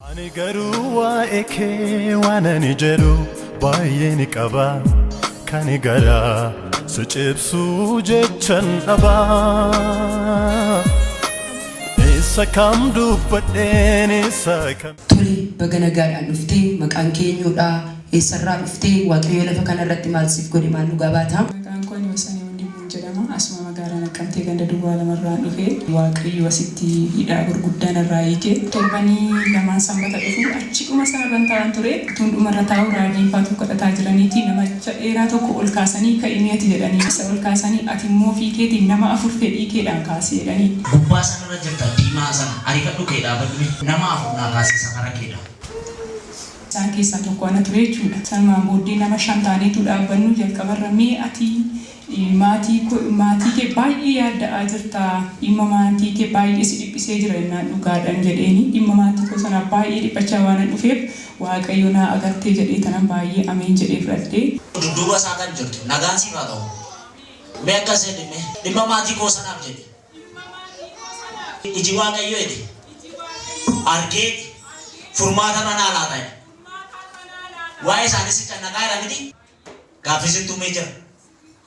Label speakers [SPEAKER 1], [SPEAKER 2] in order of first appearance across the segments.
[SPEAKER 1] Ani garuu waa'ee kee waan ani jedhu baay'ee ni qaba. Kan garaa si cibsuu jechan dhabaa. Isa kam dubbadheen isa kam.
[SPEAKER 2] Tole baga nagaadhaan dhuftee maqaan keenyudha. Eessarraa dhuftee Waaqayyo lafa kanarratti maal siif godhe maal nu gabaata?
[SPEAKER 3] Maqaan koo Wasanii Hundibuu jedhama. Asuma magaalaa Naqqamtee ganda Duwwaa lamarraa dhufee Waaqayyo asitti hidhaa gurguddaan irraa hiike. Torbanii lamaan sanbata dhufu achuma sanarran taa'an ture. Utuun dhumarra taa'u raajii faatu kadhataa jiraniiti namicha dheeraa tokko ol kaasanii ka'imee ati jedhanii isa ol kaasanii ati immoo fiikeetiin nama afur fedhii keedhaan kaasee jedhanii.
[SPEAKER 4] Gubbaa sanarra jirta diimaa sana ariifadhu kee dhaabadhu nama afur naa kaasisa kara keedha.
[SPEAKER 3] Isaan keessaa tokko ana ture jechuudha. Sanumaan booddee nama shan taaneetu dhaabbannu jalqabarra mee ati maatii kee baay'ee yaadda'aa jirta. Dhimma maatii kee baay'ee si dhiphisee jira jennaan dhugaadhaan jedheeni. Dhimma maatii koo sana baay'ee dhiphachaa waan dhufeef Waaqayyo naa agartee jedhee tanan baay'ee ameen jedhee fudhadhee.
[SPEAKER 4] Dudduuba isaa kan jirtu nagaan siif haa ta'u. Mee akkas jedhime dhimma maatii koo sanaaf jedhe. Iji Waaqayyo jedhe. Argee furmaata manaa laa ta'e. Waa'ee isaanis cannaqaa jira miti gaaffisitti uumee jira.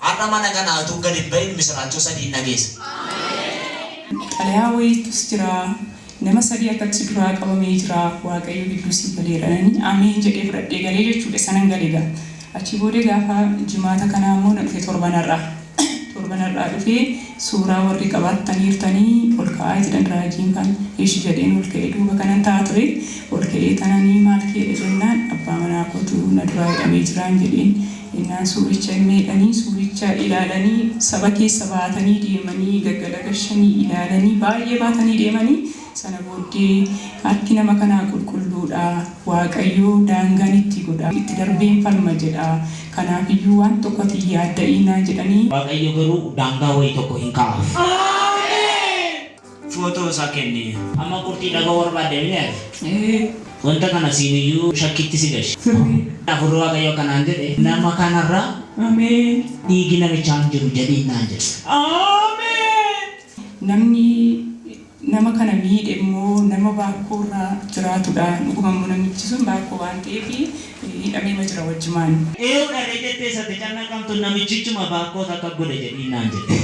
[SPEAKER 4] Har'a mana kanaa utuu gadi bahin misiraachuu sadii nageessa.
[SPEAKER 3] Xalayaa wayiitus jira. Nama sadii akkatti duraa qabamee jira. Waaqayyo gidduu si galeedhaan ameen jedhee fudhadhee galee jechuudha. Sanan galee gaa. Achi booda gaafa jimaata kanaa immoo na dhufe torbanarraa dhufee suuraa warri qabattaniirtanii ol ka'aa jedhan raajiin kan ishi jedheen ol ka'ee duuba kanan ta'a ture. Ol ka'ee tananii maal keedha jennaan abbaa manaa kootu na duraa hidhamee jiraan jedheen. Innaan suuricha meedhanii suuricha ilaalanii saba keessa baatanii deemanii gaggalagashanii ilaalanii baay'ee baatanii deemanii sana booddee harki nama kanaa qulqulluudha. Waaqayyo daangaan itti godha itti darbeen falma jedha. Kanaafiyyuu waan tokkotti yaadda'inaa jedhanii.
[SPEAKER 4] Waaqayyo garuu daangaa wayii tokko hin kaa'u. Footoo isaa kenne amma qurxii dhagaa barbaadde miidhagee. Wanta kana siiniyyuu shakkitti si gashi. Afurri Waaqayyo kanaan jedhe nama kanarraa
[SPEAKER 3] Ameen.
[SPEAKER 4] dhiigi namichaan jiru jedhee naan jedhe.
[SPEAKER 3] Ameen. Namni nama kana miidhe immoo nama baakkoorraa jiraatudha. Dhugumammoo namichi sun baakkoo waan ta'eef hidhamee jira wajjumaan.
[SPEAKER 4] Eeyyuu dhalee jettee sate cannaqamtu namichichuma baakkoo takka godhe jedhee naan jedhe.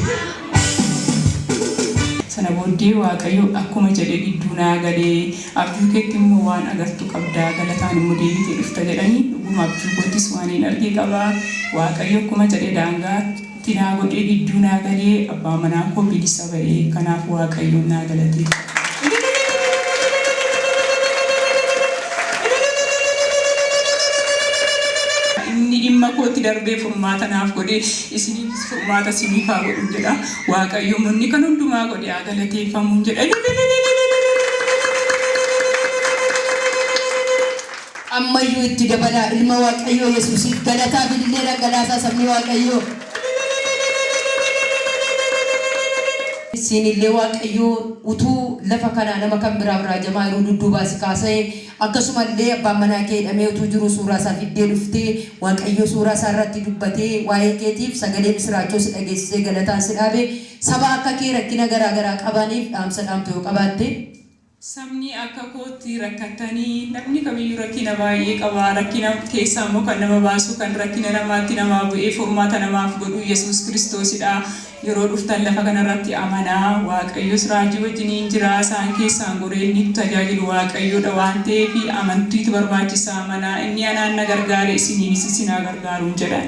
[SPEAKER 3] Sana booddee Waaqayyo akkuma jedhe gidduu naa galee abjuu keetti immoo waan agartu qabdaa galataan immoo deebitee dhufta jedhanii dhuguma abjuu koottis waan hin argee qabaa. Waaqayyo akkuma jedhe daangaa tinaa godhee gidduu naa galee abbaa manaa koo bilisa ba'ee kanaaf Waaqayyo naa galatee. Inni dhimma kootti darbee furmaata naaf godhee isiniif furmaata isiniif haa godhu jedha. Waaqayyo inni kan hundumaa godhee haa galateeffamu jedha.
[SPEAKER 2] Ammayyuu itti dabalaa ilma Waaqayyoo Yesuusiif galataa bilillee dhangalaasaa sabni Waaqayyoo. Siinillee Waaqayyoo utuu lafa kanaa nama kan biraa raajamaa yeroo dudduubaa si kaasee akkasumallee abbaan manaa kee hidhamee utuu jiru suuraa isaa fiddee dhuftee Waaqayyo suuraa isaa irratti dubbatee waa'ee keetiif sagalee misiraachoo si dhageessisee galataan si dhaabe saba akka kee rakkina garaagaraa qabaniif dhaamsa dhaamtu yoo qabaatte.
[SPEAKER 3] Sabni akka kootti rakkatanii namni kamiyyuu rakkina baay'ee qaba. Rakkina keessaa immoo kan nama baasu kan rakkina namaatti namaa bu'ee furmaata namaaf godhu Yesuus Kiristoosidha. Yeroo dhuftan lafa kanarratti amanaa. Waaqayyos raajii wajjiniin jira. Isaan keessaan goree inni tajaajilu Waaqayyodha waan ta'eef amantiitu barbaachisaa amanaa. Inni anaan na gargaare isiniinis isin haa gargaaruun jedhan.